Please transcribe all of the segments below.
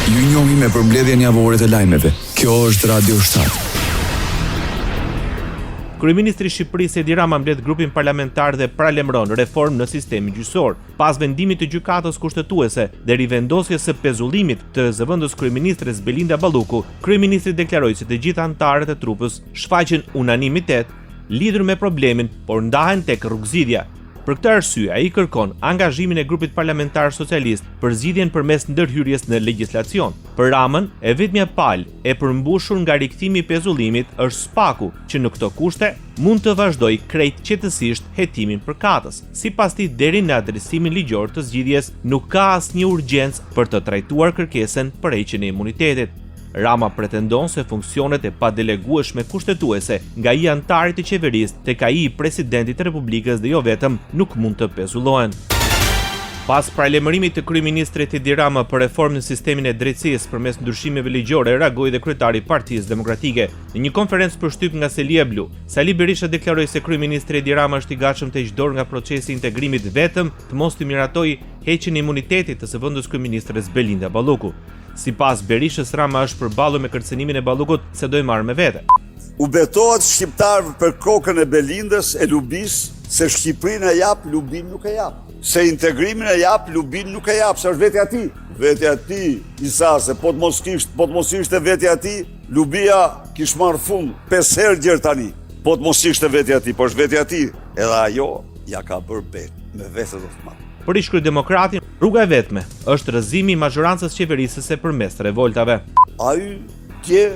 Ju njohim me përmbledhjen javore të lajmeve. Kjo është Radio 7. Kryeministri i Shqipërisë Edi Rama mbledh grupin parlamentar dhe paralajmëron reformë në sistemin gjyqësor. Pas vendimit të gjykatës kushtetuese dhe rivendosjes së pezullimit të zëvendës kryeministres Belinda Balluku, kryeministri deklaroi se të gjithë anëtarët e trupës shfaqën unanimitet lidhur me problemin, por ndahen tek rrugëzidhja. Për këtë arsye, ai kërkon angazhimin e grupit parlamentar socialist për zgjidhjen përmes ndërhyrjes në legjislacion. Për Ramën, e vetmja palë e përmbushur nga rikthimi i pezullimit është SPAK-u, që në këto kushte mund të vazhdojë krejt qetësisht hetimin përkatës. Sipas tij, deri në adresimin ligjor të zgjidhjes, nuk ka asnjë urgjencë për të trajtuar kërkesën për heqjen e imunitetit. Rama pretendon se funksionet e padelegueshme kushtetuese nga i antarit të qeverisë tek ai i presidentit të Republikës dhe jo vetëm nuk mund të pezullohen. Pas paralajmërimit të kryeministrit Edi Rama për reformë në sistemin e drejtësisë përmes ndryshimeve ligjore, reagoi dhe kryetari i Partisë Demokratike. Në një konferencë përshtyp nga Selia Blu, Sali Berisha deklaroi se kryeministri Edi Rama është i gatshëm të heqë dorë nga procesi i integrimit vetëm të mos të miratojë heqjen e imunitetit të zëvendës kryeministres Belinda Balluku. Sipas Berishës, Rama është përballur me kërcënimin e Ballukut se do i marrë me vete. U betohet shqiptarëve për kokën e Belindës e Lubis se Shqipërinë e jap, Lubin nuk e jap. Se integrimin e jap, Lubin nuk e jap, se është vetja e tij. Vetja e tij, Isa, se po të mos ishte vetja e tij, Lubia kish marrë fund 5 herë gjerë tani. Po të mos ishte vetja e tij, po është vetja e tij. Edhe ajo ja ka bërë bet me vetë do të marrë. Për ish demokratin, rruga e vetme është rrëzimi i mazhorancës qeverisëse përmes revoltave. Ai tje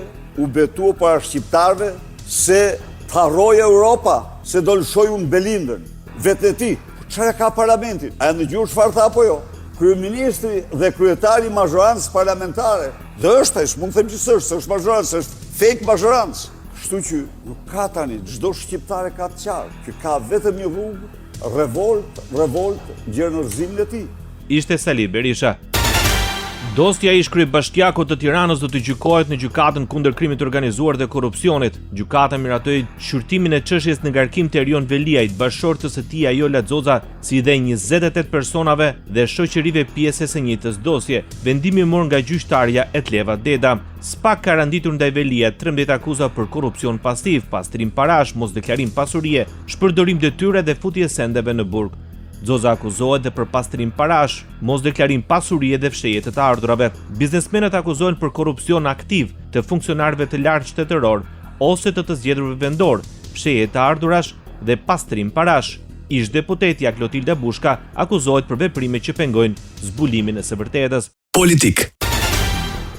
u betua para shqiptarëve se të harrojë Europa, se do lëshojë unë Belindën, vetë e tij. Çfarë ka parlamentin? A në gjurë çfarë tha apo jo? Kryeministri dhe kryetari i mazhorancës parlamentare. Dhe është ai, mund të them që është mazhorancë, është fake mazhorancë. Kështu që nuk ka tani, çdo shqiptar ka të qartë, që ka vetëm një rrugë, revolt, gjenërzimin e tij. Ishte Sali Berisha. Dosja ish kryebashkiakut të Tiranës do të gjykohet në gjykatën kundër krimit të organizuar dhe korrupsionit. Gjykata miratoi shqyrtimin e çështjes në ngarkim të Erion Veliajt, bashkëshortës së tij Ajola Xoza, si dhe 28 personave dhe shoqërive pjesë së njëjtës dosje. Vendimi mor nga gjyqtarja Etleva Deda. SPAK ka randitur ndaj Veliajt 13 akuza për korrupsion pasiv, pastrim parash, mosdeklarim pasurie, shpërdorim detyre dhe futje sendeve në burg. Xoza akuzohet dhe për pastrim parash, mosdeklarim pasurie dhe fshehje të ardhurave. Biznesmenët akuzohen për korrupsion aktiv të funksionarëve të lartë shtetëror ose të zgjedhurve vendor, fshehje të ardhurash dhe pastrim parash. Ish deputetja Klotilda Bushka akuzohet për veprime që pengojnë zbulimin e së vërtetës. Politik.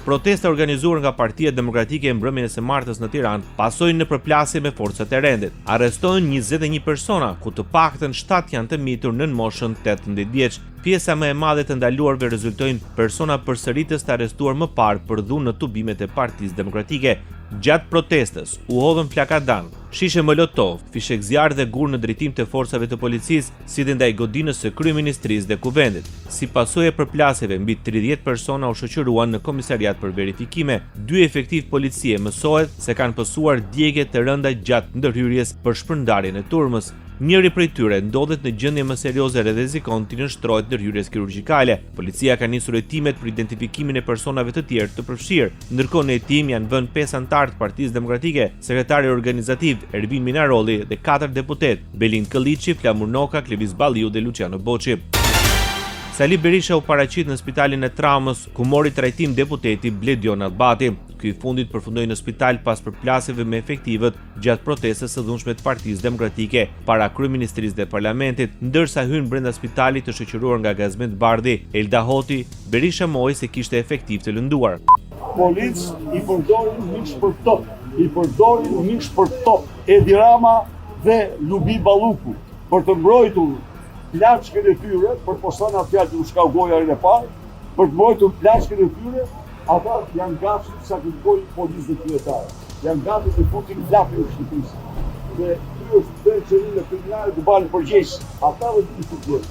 Protesta organizuar nga Partia Demokratike e mbrëmjen e së martës në Tiranë pasojnë në përplasje me forcat e rendit. Arrestohen 21 persona, ku të paktën 7 janë të mitur nën moshën 18 vjeç. Pjesa më e madhe të ndaluarve rezultojnë persona përsëritës të arrestuar më parë për dhunë në tubimet e Partisë Demokratike. Gjatë protestës u hodhën flakadan, shishe molotov, fishek zjarr dhe gur në drejtim të forcave të policisë, si dhe ndaj godinës së kryeministrisë dhe kuvendit. Si pasojë e përplasjeve, mbi 30 persona u shoqëruan në komisariat për verifikime. 2 efektiv policie mësohet se kanë pësuar djegje të rënda gjatë ndërhyrjes për shpërndarjen e turmës. Njëri prej tyre ndodhet në gjendje më serioze dhe rrezikon të nënshtrohet ndërhyrjes kirurgjikale. Policia ka nisur hetimet për identifikimin e personave të tjerë të përfshirë. Ndërkohë në hetim janë vënë 5 anëtar të Partisë Demokratike, sekretari organizativ Ervin Minarolli dhe 4 deputet, Belin Këlliçi, Flamur Noka, Klevis Balliu dhe Luciano Boçi. Sali Berisha u paraqit në spitalin e traumës, ku mori trajtim deputeti Bledion Albati. Ky i fundit përfundoi në spital pas përplasjeve me efektivët gjatë protestës së dhunshme të Partisë Demokratike para kryeministrisë dhe parlamentit, ndërsa hyn brenda spitalit të shoqëruar nga Gazmet Bardhi, Elda Hoti, Berisha mohoi se kishte efektiv të lënduar. Policë i përdorin miq për top, Edi Rama dhe Lubi Balluku për të mbrojtur plaçkën e tyre, për posana fjalë të shkau goja e parë, për të mbrojtur plaçkën e tyre. Ata janë gati të sakrifojnë policë dhe kryetarë. Janë gati të futin flakën e Shqipërisë. Dhe ky është qëllimi kriminal të balë përgjegjës. Ata do të futojnë.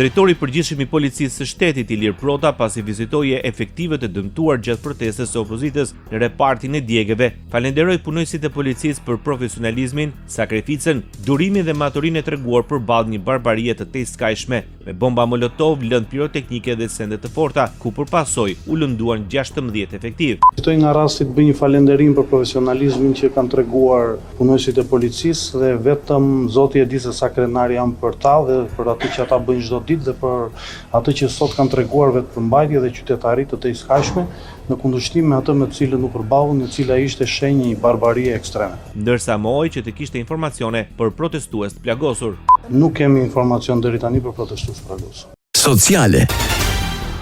Drejtori i përgjithshëm i policisë së shtetit Ilir Prota pasi vizitoi efektivet e dëmtuar gjatë protestës së opozitës në repartin e djegëve, falenderoi punojësit e policisë për profesionalizmin, sakrificën, durimin dhe maturinë e treguar përballë një barbarie të tejskajshme, me bomba molotov, lëndë piroteknike dhe sende të forta, ku përpasoj u lënduan 16 efektiv. Fitoj nga rasti të bëj një falënderim për profesionalizmin që kanë treguar punojësit e policisë dhe vetëm Zoti e di se sa krenari janë për ta dhe për atë që ata bëjnë çdo ditë dhe për atë që sot kanë treguar vetë përmbajtje dhe qytetari të tejskajshme në kundërshtim me atë me të cilën u përballën, e cila ishte shenjë barbarie ekstreme. Ndërsa mohoi që të kishte informacione për protestues të plagosur. Nuk kemi informacion deri tani për protestues të plagosur. Sociale.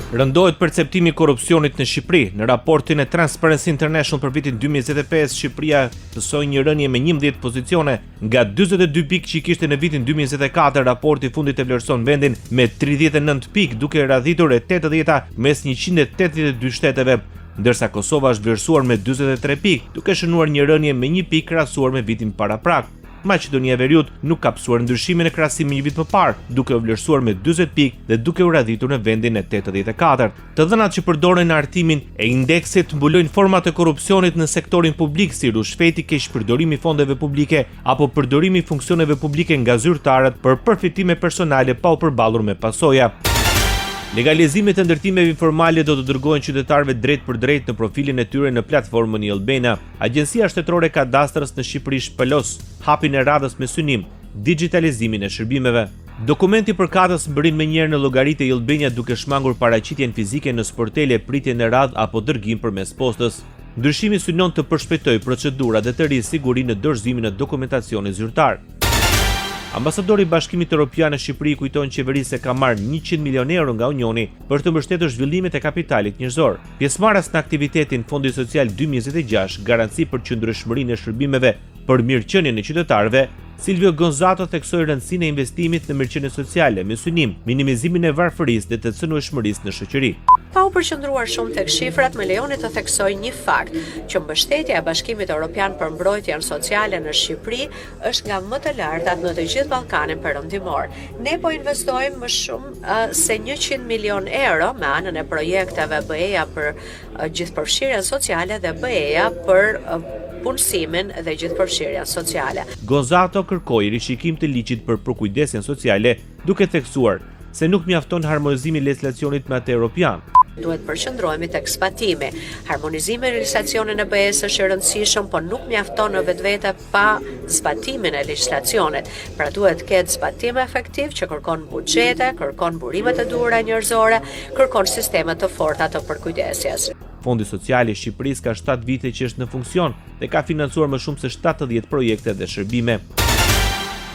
Rëndohet perceptimi i korrupsionit në Shqipëri. Në raportin e Transparency International për vitin 2025, Shqipëria pësoi një rënje me 11 pozicione nga 42 pikë që kishte në vitin 2024. Raporti i fundit e vlerëson vendin me 39 pikë, duke radhitur e 80-ta mes 182 shteteve, ndërsa Kosova është vlerësuar me 43 pikë, duke shënuar një rënje me 1 pikë krahasuar me vitin paraprak. Maqedonia e Veriut nuk ka pësuar ndryshimin e krahasim me një vit më parë, duke u vlerësuar me 40 pikë dhe duke u radhitur në vendin e 84. Të dhënat që përdoren në hartimin e indeksit mbulojnë format e korrupsionit në sektorin publik, si rushfeti, keqpërdorimi i fondeve publike apo përdorimi i funksioneve publike nga zyrtarët për përfitime personale pa u përballur me pasoja. Legalizimet e ndërtimeve informale do të dërgohen qytetarëve drejt për drejt në profilin e tyre në platformën e Elbena. Agjencia Shtetërore e Kadastrës në Shqipëri shpelos hapin e radhës me synim digitalizimin e shërbimeve. Dokumenti përkatës mbërrin menjëherë në llogaritë e Elbenia duke shmangur paraqitjen fizike në sportele, pritjen e radhë apo dërgim përmes postës. Ndryshimi synon të përshpejtojë procedurat dhe të rrisë siguri në dorëzimin e dokumentacionit zyrtar. Ambasadori i Bashkimit Evropian në Shqipëri kujton qeverisë se ka marrë 100 milion euro nga Unioni për të mbështetur zhvillimet e kapitalit njerëzor. Pjesëmarrës në aktivitetin Fondi Social 2026, garanci për qëndrueshmërinë e shërbimeve për mirëqenien e qytetarëve, Silvio Gonzato theksoi rëndësinë e investimit në mirëqenie sociale me synim minimizimin e varfërisë dhe të cënueshmërisë në shoqëri. Pa u përqendruar shumë tek shifrat, më lejoni të theksoj një fakt, që mbështetja e Bashkimit Evropian për mbrojtjen sociale në Shqipëri është nga më të lartat në të gjithë Ballkanin perëndimor. Ne po investojmë më shumë se 100 milion euro me anën e projekteve BE-ja për gjithëpërfshirjen sociale dhe BE-ja për punësimin dhe gjithëpërfshirjen sociale. Gonzato kërkoi rishikim të ligjit për përkujdesjen sociale, duke theksuar se nuk mjafton harmonizimi i legjislacionit me atë evropian. Duhet përqendrohemi tek zbatimi. Harmonizimi i legjislacionit në BE-s është i rëndësishëm, por nuk mjafton në vetvete pa zbatimin e legjislacionit. Pra duhet të ketë zbatim efektiv që kërkon buxhete, kërkon burime të duhura njerëzore, kërkon sisteme të forta të përkujdesjes. Fondi Social i Shqipërisë ka 7 vite që është në funksion dhe ka financuar më shumë se 70 projekte dhe shërbime.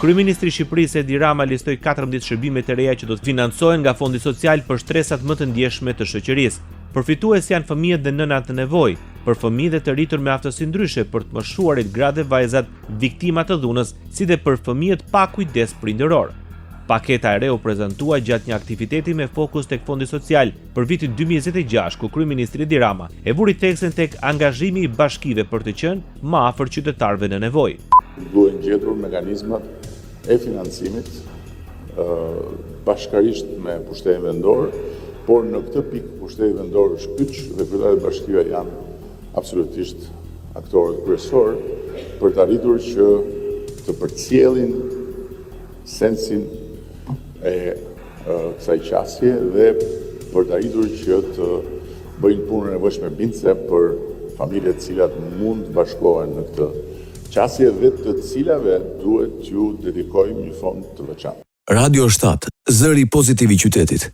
Kryeministri i Shqipërisë Edi Rama listoi 14 shërbime të reja që do të financohen nga Fondi Social për shtresat më të ndjeshme të shoqërisë. Përfitues janë fëmijët dhe nënat në nevojë, për fëmijë dhe të rritur me aftësi ndryshe, për të moshuarit, gratë dhe vajzat viktima të dhunës, si dhe për fëmijët pa kujdes prindëror. Paketa e re u prezantua gjatë një aktiviteti me fokus tek Fondi Social për vitin 2026, ku kryeministri Edi Rama e vuri theksin tek angazhimi i bashkive për të qenë më afër qytetarëve në nevojë. Duhen gjetur mekanizmat e financimit bashkarisht me pushtetin vendor, por në këtë pikë pushteti vendor është kyç dhe kryetarët e bashkive janë absolutisht aktorët kryesor për të arritur që të përcjellin sensin e kësaj qasje dhe për të arritur që të bëjnë punën e nevojshme bindse për familjet të cilat mund të bashkohen në këtë qasje dhe të cilave duhet t'ju dedikojmë një fond të veçantë. Radio 7, zëri pozitiv i qytetit.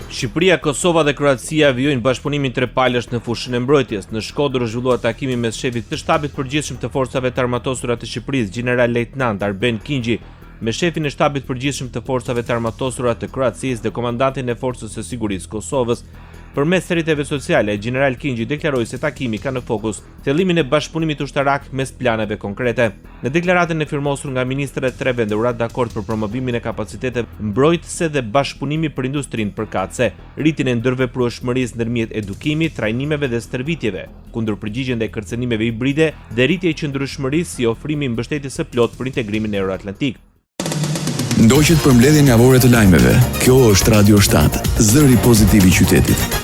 Shqipëria, Kosova dhe Kroacia vijojnë bashkëpunimin trepalësh në fushën e mbrojtjes. Në Shkodër zhvillua takimi mes shefit të shtabit përgjithshëm të forcave të armatosura të Shqipërisë, General Lejtnant Arben Kinxhi, me shefin e shtabit përgjithshëm të forcave të armatosura të Kroacisë dhe komandantin e forcës së sigurisë Kosovës. Përmes rrjeteve sociale, General Kinxhi deklaroi se takimi ka në fokus thellimin e bashkëpunimit ushtarak mes planeve konkrete. Në deklaratën e firmosur nga ministrat e tre vende u ra dakord për promovimin e kapaciteteve mbrojtëse dhe bashkëpunimi për industrinë përkatëse, rritjen e ndërveprueshmërisë ndërmjet edukimit, trajnimeve dhe stërvitjeve, kundërpërgjigjen ndaj kërcënimeve hibride dhe rritje e qëndrueshmërisë si ofrimi i mbështetjes së plotë për integrimin euroatlantik. Ndoqet përmbledhjen javore të lajmeve. Kjo është Radio 7, zëri pozitiv i qytetit.